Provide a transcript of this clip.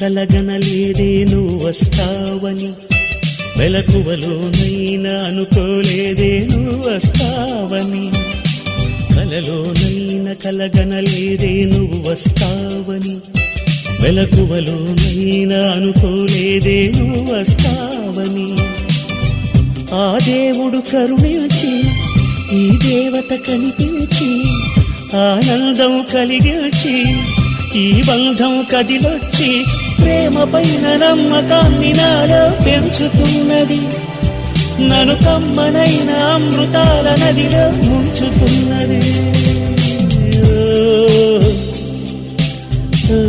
కలగనలేదే నువ్వు వస్తావని, మెలకువలోనైనా అనుకోలేదే నువ్వు వస్తావని, కలలోనైనా కలగనలేదే నువ్వు వస్తావని, మెలకువలోనైనా అనుకోలేదే నువ్వు వస్తావని. ఆ దేవుడు కరుణించి ఈ దేవత కనిపించి ఆనందం కలిగించి ఈ బంధం కదిలొచ్చి ప్రేమ పైన నమ్మకాన్ని నాలో పెంచుతున్నది, నన్ను కమ్మనైన అమృతాల నదిలో ముంచుతున్నది. ఓ